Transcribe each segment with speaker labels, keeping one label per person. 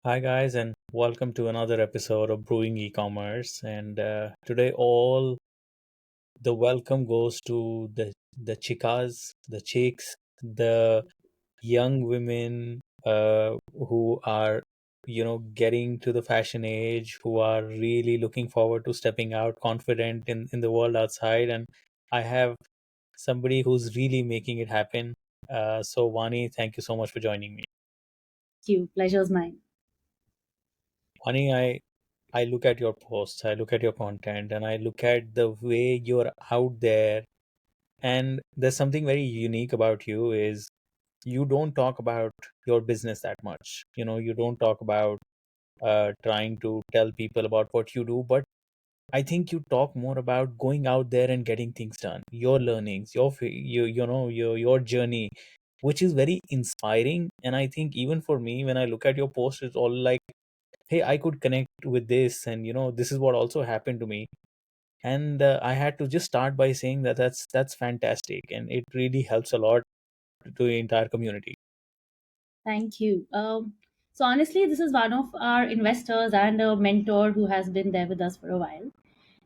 Speaker 1: Hi, guys, and welcome to another episode of Brewing E-commerce. And today, all the welcome goes to the chicas, the chicks, the young women who are, getting to the fashion age, who are really looking forward to stepping out confident in the world outside. And I have somebody who's really making it happen. So, Vani, thank you so much for joining me.
Speaker 2: Thank you. Pleasure's mine.
Speaker 1: Vani, I look at your posts, I look at your content, and I look at the way you're out there. And there's something very unique about you is you don't talk about your business that much. You don't talk about trying to tell people about what you do, but I think you talk more about going out there and getting things done, your learnings, your journey, which is very inspiring. And I think even for me, when I look at your posts, it's all like, hey, I could connect with this, and this is what also happened to me. And I had to just start by saying that that's fantastic, and it really helps a lot to the entire community.
Speaker 2: Thank you. So honestly, this is one of our investors and a mentor who has been there with us for a while.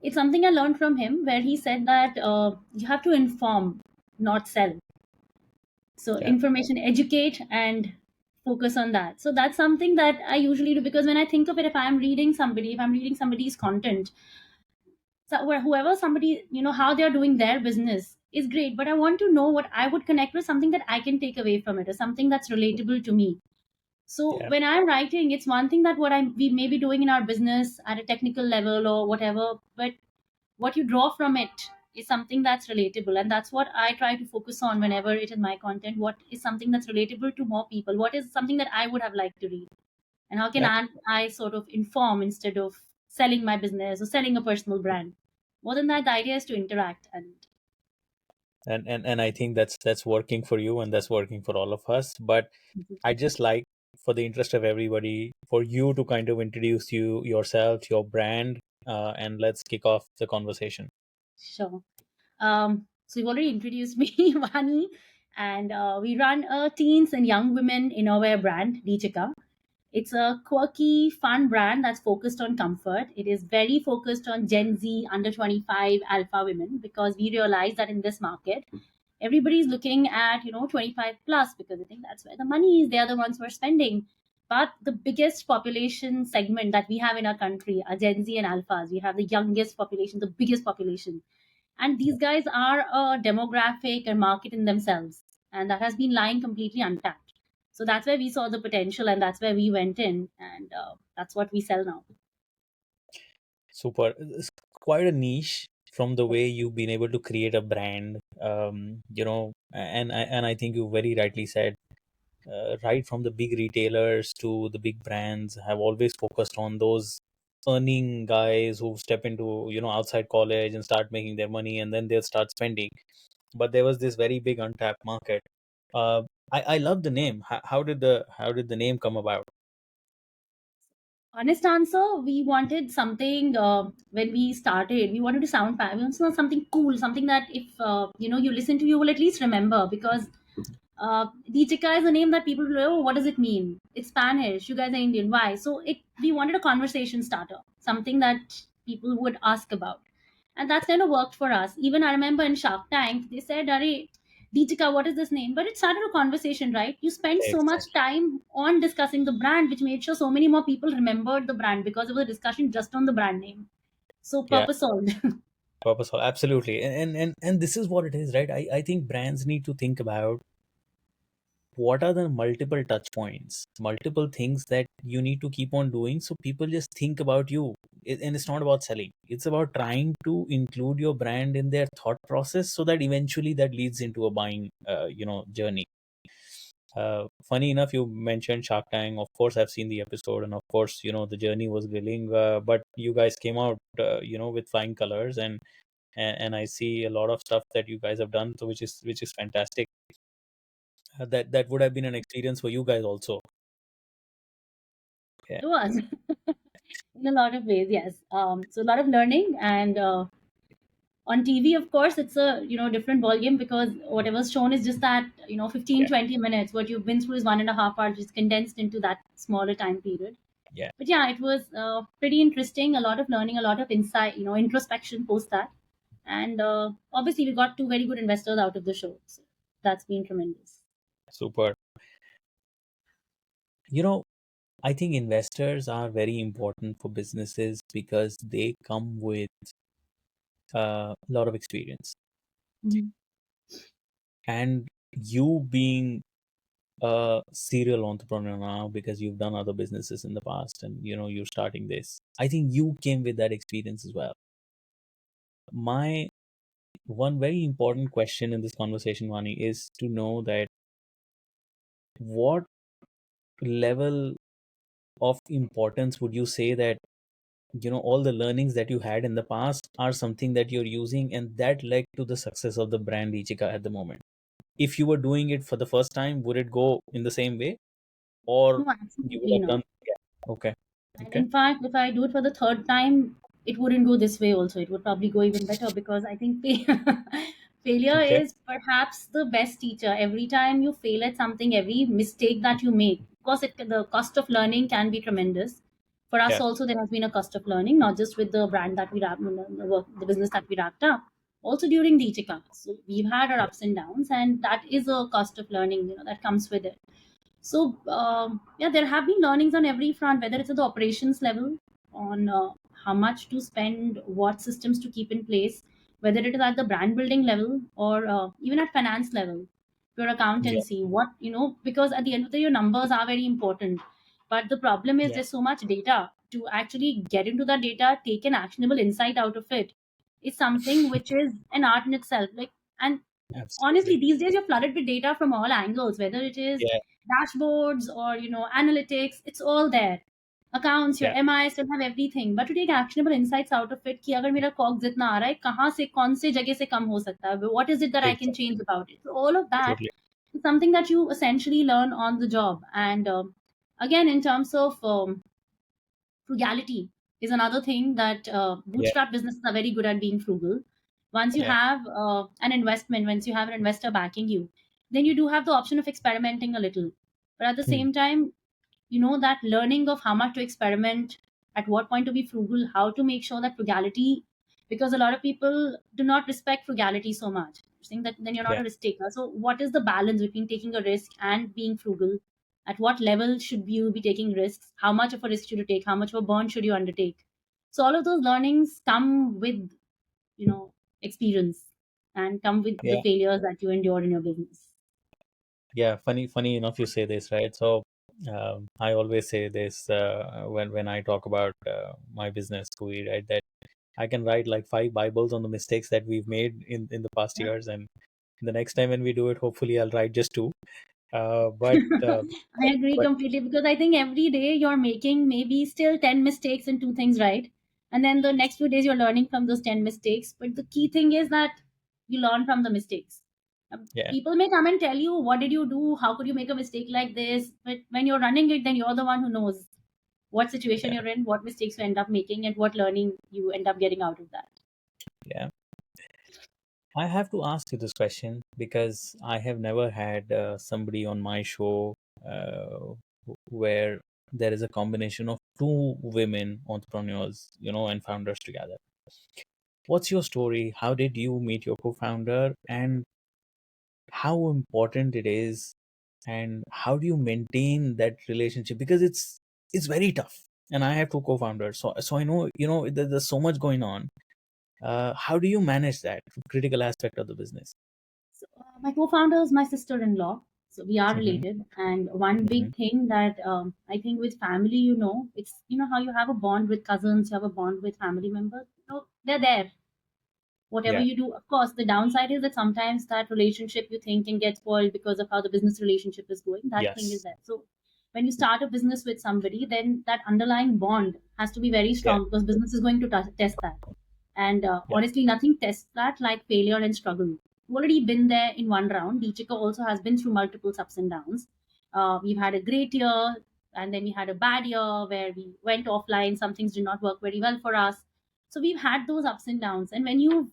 Speaker 2: It's something I learned from him, where he said that you have to inform, not sell. So
Speaker 1: Yeah,
Speaker 2: information, educate, and focus on that. So that's something that I usually do, because when I think of it, if I'm reading somebody's content, so whoever somebody, how they're doing their business is great, but I want to know what I would connect with, something that I can take away from it, or something that's relatable to me. So
Speaker 1: yeah,
Speaker 2: when I'm writing, it's one thing that we may be doing in our business at a technical level or whatever, but what you draw from it is something that's relatable, and that's what I try to focus on whenever it is my content. What is something that's relatable to more people? What is something that I would have liked to read? And how can
Speaker 1: yeah.
Speaker 2: I sort of inform instead of selling my business or selling a personal brand? More than that, the idea is to interact. And
Speaker 1: And I think that's working for you, and that's working for all of us. But I just like, for the interest of everybody, for you to kind of introduce yourself, your brand, and let's kick off the conversation.
Speaker 2: sure. So you've already introduced me, Vani, and we run a teens and young women innerwear brand, Chugh. It's a quirky, fun brand that's focused on comfort. It is very focused on Gen Z, under 25 alpha women, because we realize that in this market, everybody's looking at 25 plus, because I think that's where the money is. They are the ones who are spending. But the biggest population segment that we have in our country are Gen Z and alphas. We have the youngest population, the biggest population, and these guys are a demographic and market in themselves, and that has been lying completely untapped. So that's where we saw the potential, and that's where we went in, and that's what we sell now.
Speaker 1: Super. It's quite a niche from the way you've been able to create a brand. And I think you very rightly said, right from the big retailers to the big brands have always focused on those earning guys who step into outside college and start making their money, and then they'll start spending. But there was this very big untapped market. Uh, I love the name. How did the name come about?
Speaker 2: Honest answer, we wanted something, when we started, we wanted to sound fun. We wanted to something cool, something that if you listen to, you will at least remember, because Deetika is a name that people will know. Oh, what does it mean? It's Spanish. You guys are Indian. Why? So we wanted a conversation starter, something that people would ask about, and that's kind of worked for us. Even I remember in Shark Tank, they said, "Arey, Deetika, what is this name?" But it started a conversation, right? You spent so much
Speaker 1: Exactly.
Speaker 2: time on discussing the brand, which made sure so many more people remembered the brand because of the discussion just on the brand name. So
Speaker 1: Yeah,
Speaker 2: purpose solved.
Speaker 1: purposeful. Absolutely. And this is what it is, right? I think brands need to think about what are the multiple touch points, multiple things that you need to keep on doing, so people just think about you. And it's not about selling, it's about trying to include your brand in their thought process, so that eventually that leads into a buying journey. Funny enough, you mentioned Shark Tank. Of course, I've seen the episode, and of course, the journey was grilling. But you guys came out, with flying colors, and I see a lot of stuff that you guys have done, so which is fantastic. That would have been an experience for you guys also. Yeah,
Speaker 2: It was. In a lot of ways, yes. So a lot of learning, and on TV, of course, it's a different volume, because whatever's shown is just that 15,
Speaker 1: yeah,
Speaker 2: 20 minutes. What you've been through is 1.5 hours, just condensed into that smaller time period.
Speaker 1: Yeah,
Speaker 2: But yeah, it was pretty interesting. A lot of learning, a lot of insight, introspection post that. And obviously, we got two very good investors out of the show. So that's been tremendous.
Speaker 1: super. You know, I think investors are very important for businesses because they come with a lot of experience.
Speaker 2: Mhm.
Speaker 1: And you being a serial entrepreneur now because you've done other businesses in the past and you're starting this. I think you came with that experience as well. My one very important question in this conversation, Vani, is to know that what level of importance would you say that all the learnings that you had in the past are something that you're using and that led to the success of the brand Ichika at the moment? If you were doing it for the first time, would it go in the same way, or
Speaker 2: No,
Speaker 1: you would
Speaker 2: absolutely
Speaker 1: have done?
Speaker 2: not.
Speaker 1: Yeah. Okay.
Speaker 2: And
Speaker 1: Okay.
Speaker 2: in fact, if I do it for the third time, it wouldn't go this way also. It would probably go even better because I think failure
Speaker 1: Okay.
Speaker 2: is perhaps the best teacher. Every time you fail at something, every mistake that you make, of course, the cost of learning can be tremendous. For us
Speaker 1: Yeah.
Speaker 2: also, there has been a cost of learning, not just with the brand that we wrapped, the business that we wrapped up, also during the Ichika. So we've had our
Speaker 1: Yeah.
Speaker 2: ups and downs, and that is a cost of learning, that comes with it. So yeah, there have been learnings on every front, whether it's at the operations level on how much to spend, what systems to keep in place, whether it is at the brand building level or even at finance level, your
Speaker 1: Yeah.
Speaker 2: accountancy, what because at the end of the day, your numbers are very important. But the problem is
Speaker 1: Yeah.
Speaker 2: there's so much data to actually get into that data, take an actionable insight out of it. It's something which is an art in itself. Like, and honestly,
Speaker 1: Absolutely.
Speaker 2: these days you're flooded with data from all angles, whether it is
Speaker 1: Yeah.
Speaker 2: dashboards or analytics. It's all there. Accounts, your
Speaker 1: Yeah.
Speaker 2: MI still have everything, but to take actionable insights out of it कि अगर मेरा कॉग जितना आ रहा है कहाँ से कौन से जगह से कम हो सकता है, what is it that I can
Speaker 1: Exactly.
Speaker 2: change about it. So all of that
Speaker 1: Totally.
Speaker 2: is something that you essentially learn on the job. And again, in terms of frugality is another thing that
Speaker 1: Yeah.
Speaker 2: bootstrap businesses are very good at being frugal. Once you
Speaker 1: Yeah.
Speaker 2: have an investment, once you have an investor backing you, then you do have the option of experimenting a little. But at the
Speaker 1: Hmm.
Speaker 2: same time, that learning of how much to experiment, at what point to be frugal, how to make sure that frugality, because a lot of people do not respect frugality so much, saying that then you're not
Speaker 1: Yeah.
Speaker 2: a risk taker. So what is the balance between taking a risk and being frugal? At what level should you be taking risks? How much of a risk should you take? How much of a burn should you undertake? So all of those learnings come with experience, and come with the
Speaker 1: Yeah.
Speaker 2: failures that you endure in your business.
Speaker 1: Yeah. Funny enough, you say this, right? So, I always say this when I talk about my business, Kui, right? That I can write like 5 Bibles on the mistakes that we've made in the past years, and the next time when we do it, hopefully I'll write just two. But
Speaker 2: I agree
Speaker 1: but
Speaker 2: completely because I think every day you're making maybe still 10 mistakes and two things right. And then the next few days you're learning from those 10 mistakes. But the key thing is that you learn from the mistakes.
Speaker 1: yeah.
Speaker 2: People may come and tell you, what did you do? How could you make a mistake like this? But when you're running it, then you're the one who knows what situation
Speaker 1: Yeah.
Speaker 2: you're in, what mistakes you end up making, and what learning you end up getting out of that.
Speaker 1: Yeah. I have to ask you this question because I have never had somebody on my show where there is a combination of two women entrepreneurs, and founders together. What's your story? How did you meet your co-founder, and how important it is, and how do you maintain that relationship? Because it's very tough. And I have two co-founders, so I know there's so much going on. How do you manage that critical aspect of the business?
Speaker 2: So, my co-founder is my sister-in-law, so we are
Speaker 1: Hmm.
Speaker 2: related. And one
Speaker 1: Hmm.
Speaker 2: big thing that I think with family, it's how you have a bond with cousins, you have a bond with family members. They're there. Whatever
Speaker 1: Yeah.
Speaker 2: you do, of course, the downside is that sometimes that relationship you think can get spoiled because of how the business relationship is going. That thing is
Speaker 1: Yes.
Speaker 2: there. So when you start a business with somebody, then that underlying bond has to be very
Speaker 1: Yeah.
Speaker 2: strong because business is going to test that. And
Speaker 1: Yeah.
Speaker 2: honestly, nothing tests that like failure and struggle. We've already been there in one round. Deechika also has been through multiple ups and downs. We've had a great year, and then we had a bad year where we went offline. Some things did not work very well for us. So we've had those ups and downs. And when you've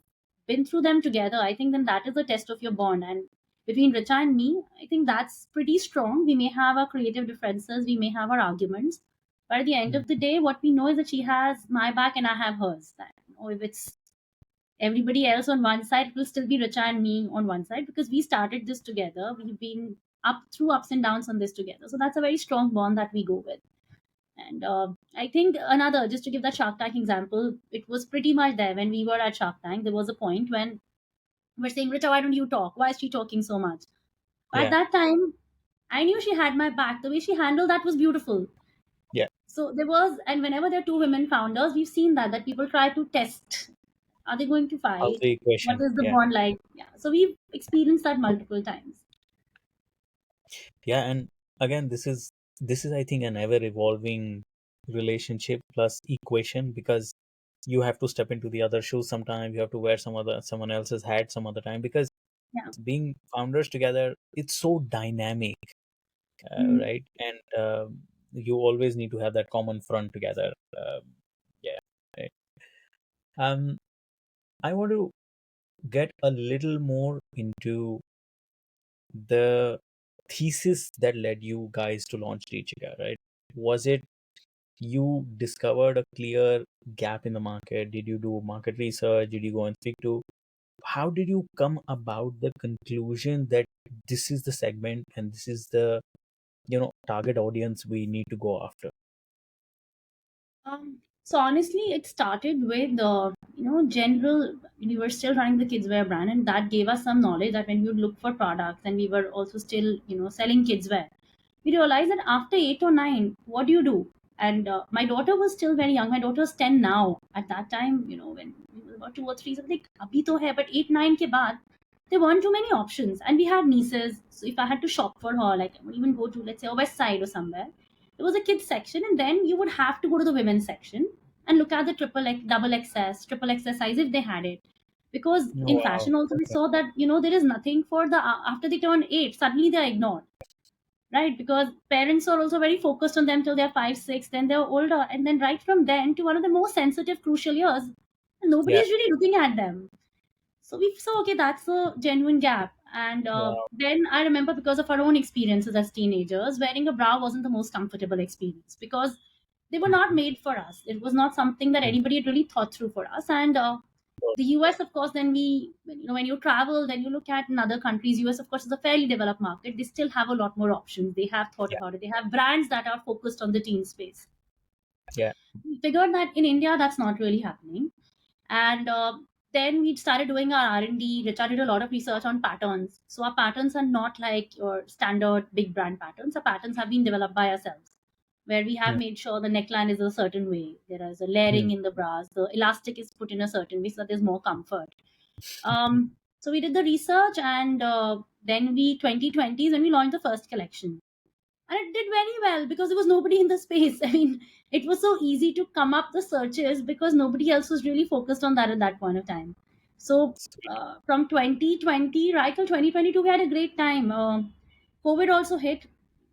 Speaker 2: been through them together, I think then that is the test of your bond. And between Richa and me, I think that's pretty strong. We may have our creative differences, we may have our arguments, But at the end
Speaker 1: Mm.
Speaker 2: of the day, what we know is that she has my back and I have hers. That, if it's everybody else on one side, it will still be Richa and me on one side, because we started this together. We've been up through ups and downs on this together. So that's a very strong bond that we go with. And I think another, just to give that Shark Tank example, it was pretty much there when we were at Shark Tank. There was a point when we're saying, Richa, why don't you talk? Why is she talking so much? But at
Speaker 1: Yeah,
Speaker 2: that time, I knew she had my back. The way she handled that was beautiful.
Speaker 1: yeah.
Speaker 2: So there was, and whenever there are two women founders, we've seen that people try to test. Are they going to
Speaker 1: How's
Speaker 2: fight?
Speaker 1: the
Speaker 2: What
Speaker 1: equation?
Speaker 2: is the
Speaker 1: Yeah,
Speaker 2: bond like? Yeah. So we've experienced that multiple times.
Speaker 1: yeah. And again, this is I think an ever evolving relationship plus equation, because you have to step into the other shoes sometime. You have to wear someone else's hat some other time, because
Speaker 2: Yeah.
Speaker 1: being founders together, it's so dynamic,
Speaker 2: Mm.
Speaker 1: right? And you always need to have that common front together. Yeah, right. Um, I want to get a little more into the thesis that led you guys to launch Teachica, right? Was it you discovered a clear gap in the market? Did you do market research? Did you go and speak to? How did you come about the conclusion that this is the segment and this is the target audience we need to go after?
Speaker 2: So honestly, it started with the general. We were still running the kids wear brand, and that gave us some knowledge that when we would look for products, and we were also still selling kids wear, we realized that after 8 or 9, what do you do? And my daughter was still very young. My daughter was 10 now. At that time, when we were about 2 or 3, so like abhi to hai, but 8 9 ke baad, there weren't too many options, and we had nieces. So if I had to shop for her, like I would even go to, let's say, a West Side or somewhere, there was a kids section, and then you would have to go to the women's section and look at the double XS, triple XS size if they had it. Because
Speaker 1: Oh,
Speaker 2: in
Speaker 1: wow.
Speaker 2: fashion also we
Speaker 1: Okay.
Speaker 2: saw that there is nothing for the after they turn 8, suddenly they are ignored, right? Because parents are also very focused on them till they're 5 6, then they're older, and then right from then to one of the most sensitive crucial years, nobody
Speaker 1: Yeah.
Speaker 2: is really looking at them. So we saw, okay, that's a genuine gap. And
Speaker 1: Wow.
Speaker 2: then I remember, because of our own experiences as teenagers, wearing a bra wasn't the most comfortable experience, because they were not
Speaker 1: Mhm.
Speaker 2: made for us. It was not something that
Speaker 1: Mhm.
Speaker 2: anybody had really thought through for us. And the US, of course, then when you travel, then you look at in other countries. US, of course, is a fairly developed market. They still have a lot more options. They have thought
Speaker 1: Yeah.
Speaker 2: about it. They have brands that are focused on the teen space.
Speaker 1: Yeah.
Speaker 2: We figured that in India, that's not really happening. And then we started doing our R&D. Richa did a lot of research on patterns. So our patterns are not like your standard big brand patterns. Our patterns have been developed by ourselves, where we have
Speaker 1: Mm.
Speaker 2: made sure the neckline is a certain way. There is a layering
Speaker 1: Mm.
Speaker 2: in the bras. The elastic is put in a certain way so that there's more comfort. So we did the research, and then we 2020 when we launched the first collection, and it did very well because there was nobody in the space. I mean, it was so easy to come up the searches because nobody else was really focused on that at that point of time. So from 2020 right till 2022, we had a great time. COVID also hit,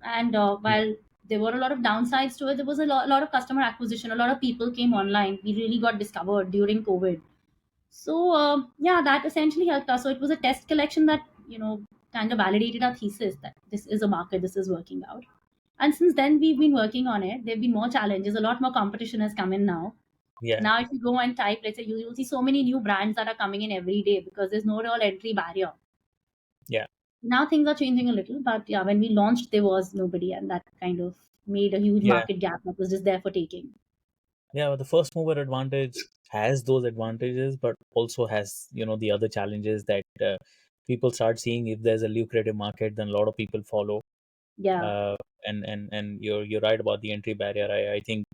Speaker 2: and
Speaker 1: Mm.
Speaker 2: while there were a lot of downsides to it, there was a lot of customer acquisition. A lot of people came online. We really got discovered during COVID. So yeah, that essentially helped us. So it was a test collection that kind of validated our thesis that this is a market, this is working out. And since then, we've been working on it. There've been more challenges. A lot more competition has come in now.
Speaker 1: Yeah.
Speaker 2: Now, if you go and type, let's say, you'll see so many new brands that are coming in every day because there's no real entry barrier.
Speaker 1: Yeah.
Speaker 2: Now things are changing a little, but yeah, when we launched, there was nobody, and that kind of made a huge
Speaker 1: Yeah.
Speaker 2: market gap that was just there for taking.
Speaker 1: Yeah. But the first mover advantage has those advantages, but also has the other challenges that people start seeing. If there's a lucrative market, then a lot of people follow.
Speaker 2: Yeah.
Speaker 1: Uh, and you're right about the entry barrier. I think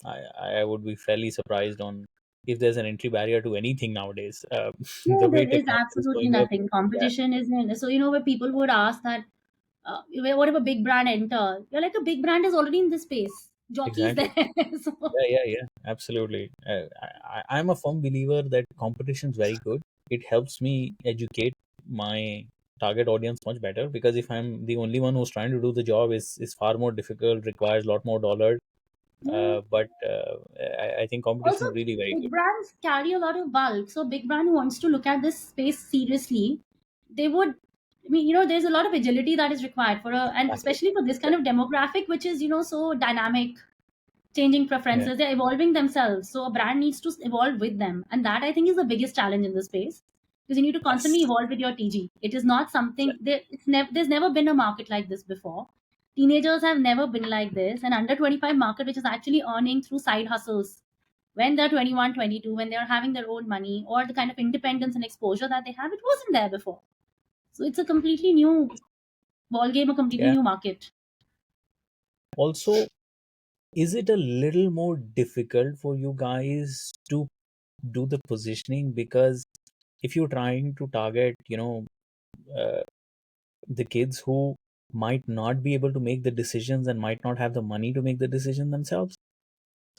Speaker 1: I I would be fairly surprised on if there's an entry barrier to anything nowadays. The
Speaker 2: No,
Speaker 1: way
Speaker 2: there is
Speaker 1: technology is
Speaker 2: absolutely
Speaker 1: going up.
Speaker 2: nothing.
Speaker 1: Yeah.
Speaker 2: Competition is in. So, where people would ask that, what if a big brand enter? You're like, a big brand is already in this space. Jockey's
Speaker 1: Exactly.
Speaker 2: there. So,
Speaker 1: Yeah, yeah, yeah, absolutely. I'm a firm believer that competition is very good. It helps me educate my target audience much better, because if I'm the only one who's trying to do the job, is far more difficult, requires a lot more dollars.
Speaker 2: yeah.
Speaker 1: But I think
Speaker 2: Also,
Speaker 1: competition is really very
Speaker 2: big
Speaker 1: good.
Speaker 2: brands carry a lot of bulk. So, big brand who wants to look at this space seriously, they would. I mean, there's a lot of agility that is required for a, and
Speaker 1: Massive.
Speaker 2: especially for this
Speaker 1: Yeah.
Speaker 2: kind of demographic, which is, so dynamic, changing
Speaker 1: Yeah.
Speaker 2: preferences. They're evolving themselves. So a brand needs to evolve with them. And that I think is the biggest challenge in this space, because you need to constantly
Speaker 1: Yes.
Speaker 2: evolve with your TG. It is not
Speaker 1: Yeah.
Speaker 2: something there, there's never been a market like this before. Teenagers have never been like this. An under 25 market, which is actually earning through side hustles when they're 21, 22, when they're having their own money, or the kind of independence and exposure that they have, it wasn't there before. So it's a completely new ball game, a completely
Speaker 1: Yeah.
Speaker 2: new market.
Speaker 1: Also, is it a little more difficult for you guys to do the positioning? Because if you're trying to target, uh, the kids who might not be able to make the decisions and might not have the money to make the decision themselves,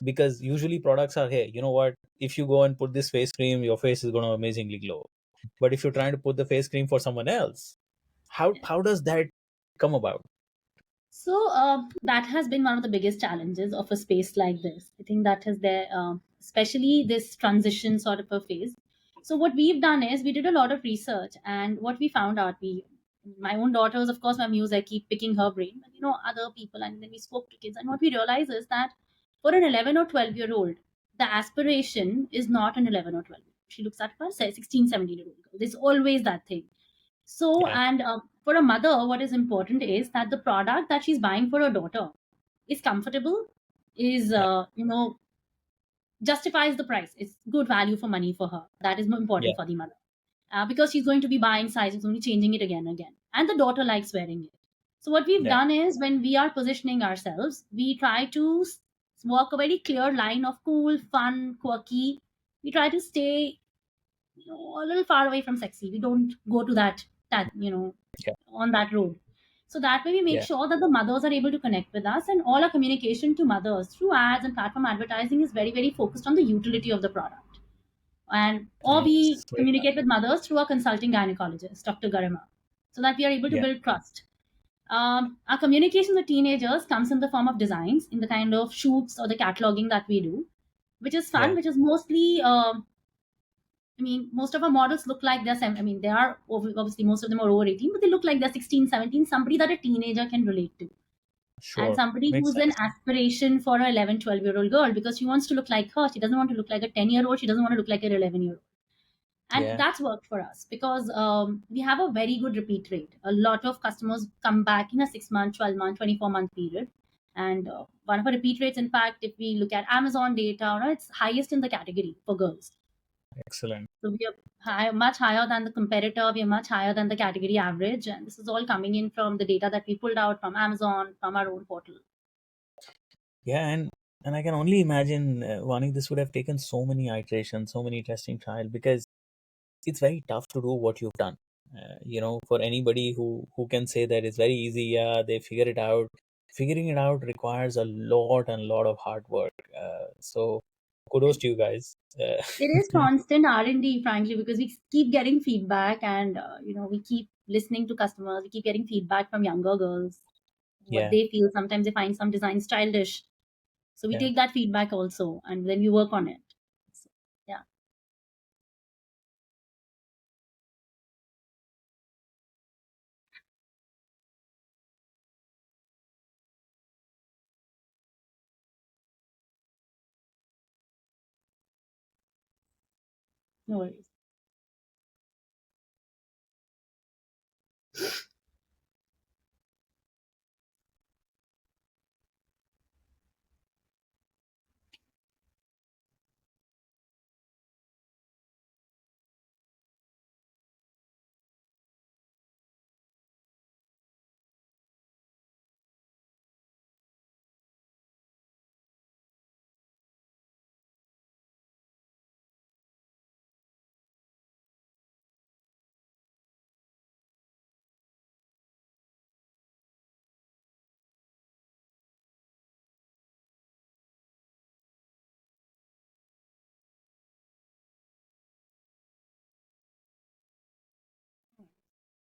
Speaker 1: because usually products are, hey, you know what, if you go and put this face cream, your face is going to amazingly glow. But if you're trying to put the face cream for someone else, how does that come about?
Speaker 2: So that has been one of the biggest challenges of a space like this. I think that is there, especially this transition sort of a phase. So what we've done is we did a lot of research, and what we found out, my own daughters, of course, my muse, I keep picking her brain, but other people, and then we spoke to kids, and what we realize is that for an 11 or 12-year-old, the aspiration is not an 11 or 12. She looks at her, say 16, 17-year-old girl. There's always that thing. So,
Speaker 1: Yeah.
Speaker 2: and for a mother, what is important is that the product that she's buying for her daughter is comfortable, is,
Speaker 1: Yeah.
Speaker 2: justifies the price. It's good value for money for her. That is more
Speaker 1: Yeah.
Speaker 2: important for the mother, because she's going to be buying sizes, only changing it again and again. And the daughter likes wearing it. So, what we've
Speaker 1: Yeah.
Speaker 2: done is when we are positioning ourselves, we try to walk a very clear line of cool, fun, quirky. We try to stay, a little far away from sexy. We don't go to that,
Speaker 1: Yeah.
Speaker 2: on that road. So that way we make
Speaker 1: Yeah.
Speaker 2: sure that the mothers are able to connect with us, and all our communication to mothers through ads and platform advertising is very, very focused on the utility of the product. And or we
Speaker 1: Nice. Very
Speaker 2: communicate
Speaker 1: nice.
Speaker 2: with mothers through our consulting gynecologist, Dr. Garima, so that we are able to
Speaker 1: Yeah.
Speaker 2: build trust. Our communication with teenagers comes in the form of designs, in the kind of shoots or the cataloging that we do, which is fun,
Speaker 1: Yeah.
Speaker 2: which is mostly I mean, most of our models look like I mean, they are obviously most of them are over 18, but they look like they're 16, 17, somebody that a teenager can relate to. And
Speaker 1: Sure.
Speaker 2: somebody
Speaker 1: Makes
Speaker 2: who's an
Speaker 1: sense.
Speaker 2: aspiration for a 11, 12-year-old girl, because she wants to look like her. She doesn't want to look like a 10-year-old. She doesn't want to look like an 11-year-old. And
Speaker 1: Yeah.
Speaker 2: that's worked for us because we have a very good repeat rate. A lot of customers come back in a 6-month, 12-month, 24-month period. And one of our repeat rates, in fact, if we look at Amazon data, it's highest in the category for girls.
Speaker 1: Excellent.
Speaker 2: So we are much higher than the competitor. We are much higher than the category average, and this is all coming in from the data that we pulled out from Amazon, from our own portal.
Speaker 1: Yeah, and I can only imagine, Vani, this would have taken so many iterations, so many testing trials, because it's very tough to do what you've done. For anybody who can say that it's very easy, yeah, they figure it out. Figuring it out requires a lot and lot of hard work. So kudos to you guys.
Speaker 2: It is constant R&D, frankly, because we keep getting feedback, and we keep listening to customers. We keep getting feedback from younger girls, what
Speaker 1: Yeah,
Speaker 2: they feel. Sometimes they find some designs childish, so we
Speaker 1: yeah,
Speaker 2: take that feedback also, and then we work on it. So, yeah, no worries.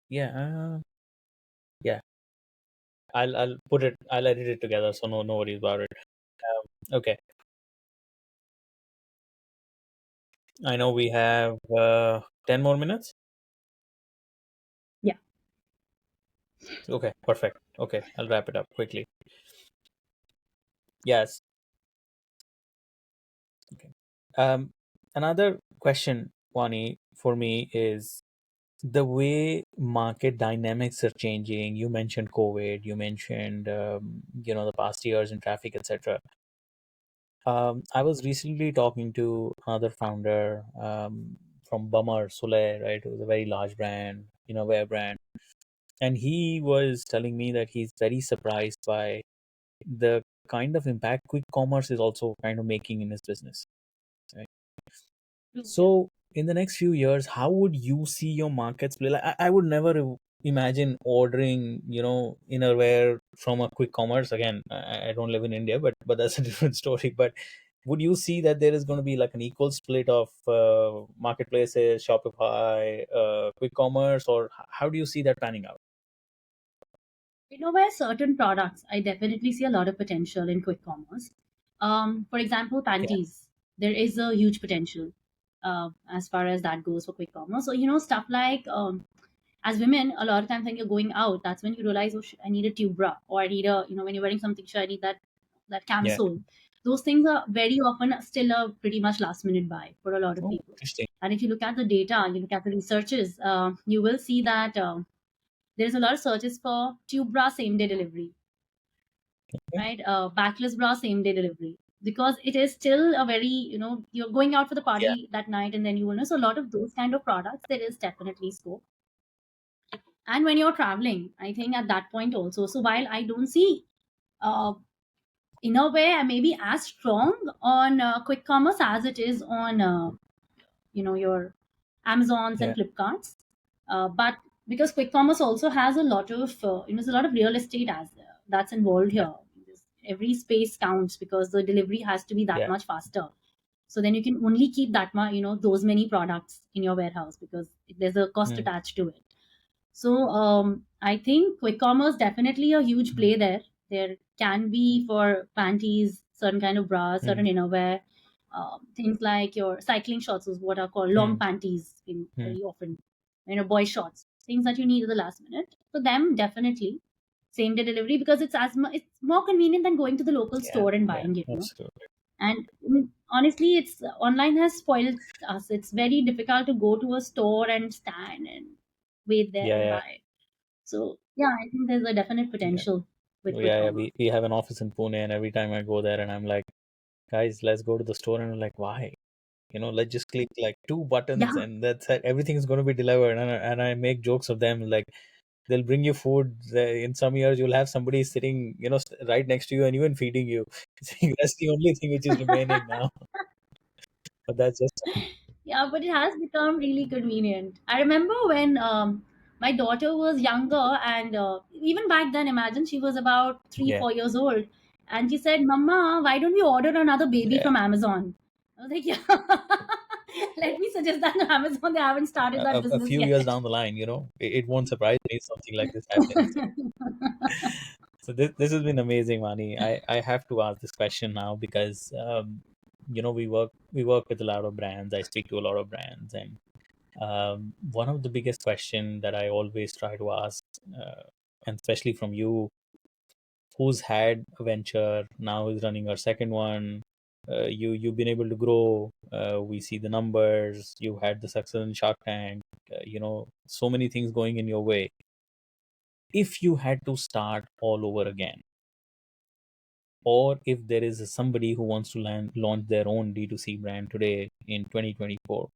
Speaker 1: yeah, yeah. I'll put it. I'll edit it together, so no worries about it. Okay, I know we have 10 more minutes.
Speaker 2: Yeah.
Speaker 1: Okay, perfect. Okay, I'll wrap it up quickly. Yes. Okay. Um, Another question, Wani, for me is the way market dynamics are changing. You mentioned COVID, you mentioned the past years in traffic, etc. I was recently talking to another founder from Bummer Soleil, right? It was a very large brand, wear brand, and he was telling me that he's very surprised by the kind of impact quick commerce is also kind of making in his business. Right?
Speaker 2: True, yeah.
Speaker 1: So, in the next few years, how would you see your markets play? Like, I would never imagine ordering, innerwear from a quick commerce. Again, I don't live in India, but that's a different story. But would you see that there is going to be like an equal split of marketplaces, Shopify, quick commerce, or how do you see that panning out?
Speaker 2: Where certain products, I definitely see a lot of potential in quick commerce. For example,
Speaker 1: Yeah,
Speaker 2: panties. There is a huge potential as far as that goes for quick commerce. So, stuff like as women, a lot of times when you're going out, that's when you realize, oh, I need a tube bra, or I need a, when you're wearing something, I need that
Speaker 1: yeah.
Speaker 2: camisole. Those things are very often still a pretty much last minute buy for a lot of
Speaker 1: Oh,
Speaker 2: people.
Speaker 1: interesting.
Speaker 2: And if you look at the data, you look at the researches, you will see that there's a lot of searches for tube bra same day delivery,
Speaker 1: Okay.
Speaker 2: right? Backless bra same day delivery, because it is still a very, you're going out for the
Speaker 1: Yeah.
Speaker 2: party that night and then you will know. So a lot of those kind of products, there is definitely scope. And when you're traveling, I think at that point also. So while I don't see, uh, in a way, I may be as strong on quick commerce as it is on, your Amazons and
Speaker 1: Yeah.
Speaker 2: Flipkarts. But because quick commerce also has a lot of, there's a lot of real estate as that's involved
Speaker 1: Yeah.
Speaker 2: here. Every space counts because the delivery has to be that
Speaker 1: Yeah.
Speaker 2: much faster. So then you can only keep that much, those many products in your warehouse because there's a cost
Speaker 1: Mm,
Speaker 2: attached to it. So I think quick commerce definitely a huge
Speaker 1: mm,
Speaker 2: play there. There can be for panties, certain kind of bras, certain
Speaker 1: mm,
Speaker 2: innerwear, things like your cycling shorts is what are called long
Speaker 1: mm,
Speaker 2: panties in
Speaker 1: mm.
Speaker 2: very often, boy shorts, things that you need at the last minute. For them, definitely same day delivery because it's more convenient than going to the local
Speaker 1: Yeah.
Speaker 2: store and
Speaker 1: Yeah.
Speaker 2: buying it.
Speaker 1: Absolutely.
Speaker 2: And honestly, it's online has spoiled us. It's very difficult to go to a store and stand and wait there
Speaker 1: Yeah.
Speaker 2: and
Speaker 1: Yeah.
Speaker 2: buy. So yeah, I think there's a definite
Speaker 1: Yeah.
Speaker 2: potential with quick
Speaker 1: Yeah, yeah.
Speaker 2: commerce.
Speaker 1: We have an office in Pune, and every time I go there, and I'm like, guys, let's go to the store, and I'm like, why? Let's just click like two
Speaker 2: Yeah,
Speaker 1: buttons, and that's it. Everything is going to be delivered. And I make jokes of them like they'll bring you food. In some years, you'll have somebody sitting, right next to you, and even feeding you. That's the only thing which is remaining now. But that's just
Speaker 2: yeah, but it has become really convenient. I remember when my daughter was younger, and even back then, imagine she was about three,
Speaker 1: yeah,
Speaker 2: 4 years old, and she said, "Mama, why don't we order another baby
Speaker 1: yeah.
Speaker 2: from Amazon?" I was like, "Yeah, let me suggest that on Amazon they haven't started that
Speaker 1: A
Speaker 2: business
Speaker 1: few years
Speaker 2: yet."
Speaker 1: down the line, it won't surprise me if something like this happens. So this has been amazing, Mani. I have to ask this question now because we work with a lot of brands. I speak to a lot of brands, and one of the biggest question that I always try to ask, uh, and especially from you, who's had a venture now is running our second one. You've been able to grow. We see the numbers. You had the success in Shark Tank. So many things going in your way. If you had to start all over again, or if there is somebody who wants to launch their own D2C brand today in 2024,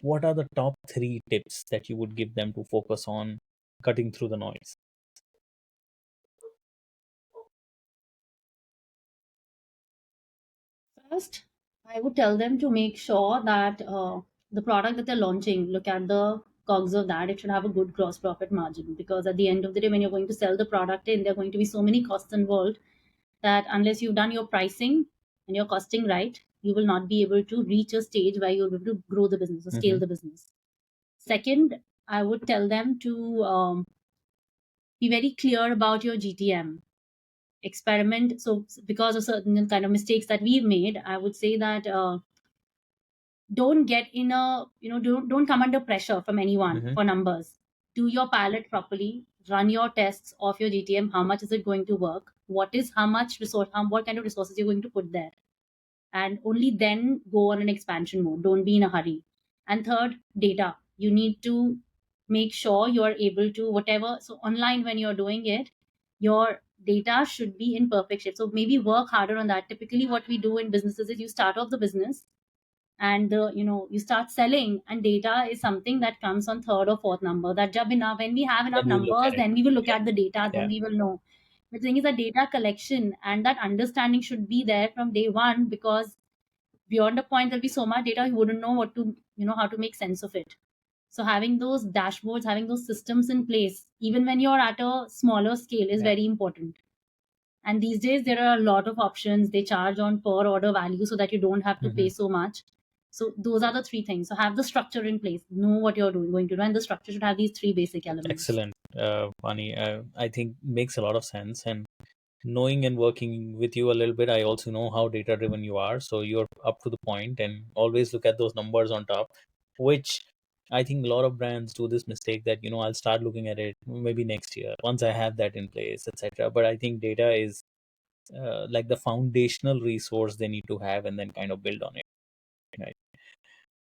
Speaker 1: what are the top three tips that you would give them to focus on cutting through the noise?
Speaker 2: First, I would tell them to make sure that the product that they're launching, look at the cogs of that. It should have a good gross profit margin because at the end of the day, when you're going to sell the product in, there are going to be so many costs involved that unless you've done your pricing and your costing right, you will not be able to reach a stage where you're able to grow the business or scale
Speaker 1: Mm-hmm.
Speaker 2: the business. Second, I would tell them to be very clear about your GTM experiment. So because of certain kind of mistakes that we've made, I would say that don't get don't come under pressure from anyone
Speaker 1: Mm-hmm.
Speaker 2: for numbers. Do your pilot properly, run your tests of your GTM. How much is it going to work? What is how much resource? What kind of resources you're going to put there? And only then go on an expansion mode. Don't be in a hurry. And third, data. You need to make sure you're able to whatever. So online when you're doing it, your data should be in perfect shape. So maybe work harder on that. Typically, what we do in businesses is you start off the business and you start selling, and data is something that comes on third or fourth number. That job enough when we have enough
Speaker 1: Then you look
Speaker 2: numbers,
Speaker 1: at it.
Speaker 2: then we will look at the data,
Speaker 1: Yeah.
Speaker 2: then we will know. The thing is that data collection and that understanding should be there from day one, because beyond a point there'll be so much data you wouldn't know what to how to make sense of it. So having those dashboards, having those systems in place even when you're at a smaller scale is
Speaker 1: Yeah.
Speaker 2: very important. And these days there are a lot of options. They charge on per order value so that you don't have to
Speaker 1: Hmm.
Speaker 2: pay so much. So those are the three things. So have the structure in place, know what you're going to do, and the structure should have these three basic elements.
Speaker 1: Excellent, Vani. I think makes a lot of sense. And knowing and working with you a little bit, I also know how data driven you are. So you're up to the point and always look at those numbers on top, which I think a lot of brands do this mistake that, I'll start looking at it maybe next year once I have that in place, etc. But I think data is like the foundational resource they need to have and then kind of build on it. Right.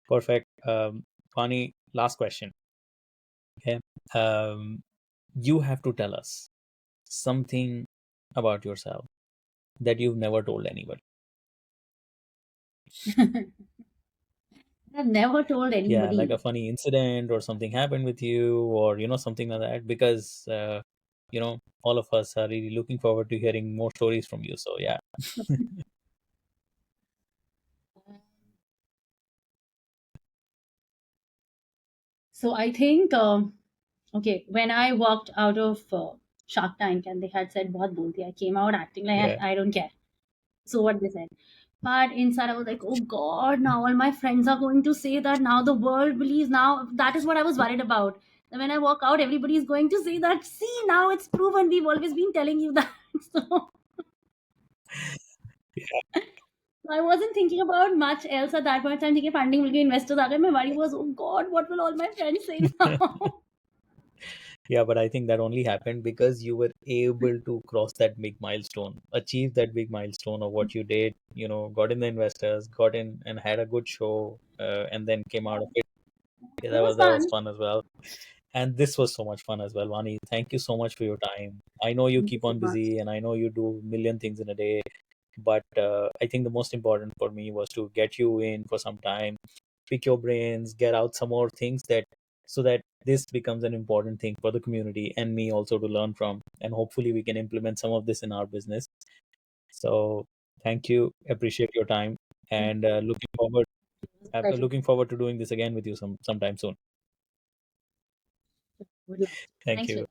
Speaker 1: Perfect. Vani, last question. Okay. Um, you have to tell us something about yourself that you've never told anybody.
Speaker 2: I've never told
Speaker 1: Yeah, like
Speaker 2: anybody.
Speaker 1: a funny incident or something happened with you, or something like that, because all of us are really looking forward to hearing more stories from you. So yeah.
Speaker 2: So I think okay, when I walked out of Shark Tank and they had said bahut bolti, I came out acting like
Speaker 1: Yeah.
Speaker 2: I don't care. So what they said. But inside I was like, oh God, now all my friends are going to say that now the world believes now. That is what I was worried about. And when I walk out, everybody is going to say that, see, now it's proven. We've always been telling you that. So
Speaker 1: Yeah.
Speaker 2: I wasn't thinking about much else at that point. I'm thinking funding will get investors. My worry was, oh God, what will all my friends say now?
Speaker 1: Yeah, but I think that only happened because you were able to cross that big milestone, achieve that big milestone of what you did, got in the investors, got in and had a good show, and then came out of it. Yeah,
Speaker 2: It was
Speaker 1: that was
Speaker 2: fun.
Speaker 1: fun as well. And this was so much fun as well. Vani, thank you so much for your time. I know you
Speaker 2: Thank you
Speaker 1: keep
Speaker 2: so
Speaker 1: on
Speaker 2: much.
Speaker 1: busy and I know you do a million things in a day, but I think the most important for me was to get you in for some time, pick your brains, get out some more things that so that this becomes an important thing for the community and me also to learn from. And hopefully we can implement some of this in our business. So thank you. Appreciate your time and
Speaker 2: It was a pleasure.
Speaker 1: looking forward to doing this again with you sometime soon.
Speaker 2: Good luck.
Speaker 1: Thank
Speaker 2: Thanks,
Speaker 1: you.
Speaker 2: Rick.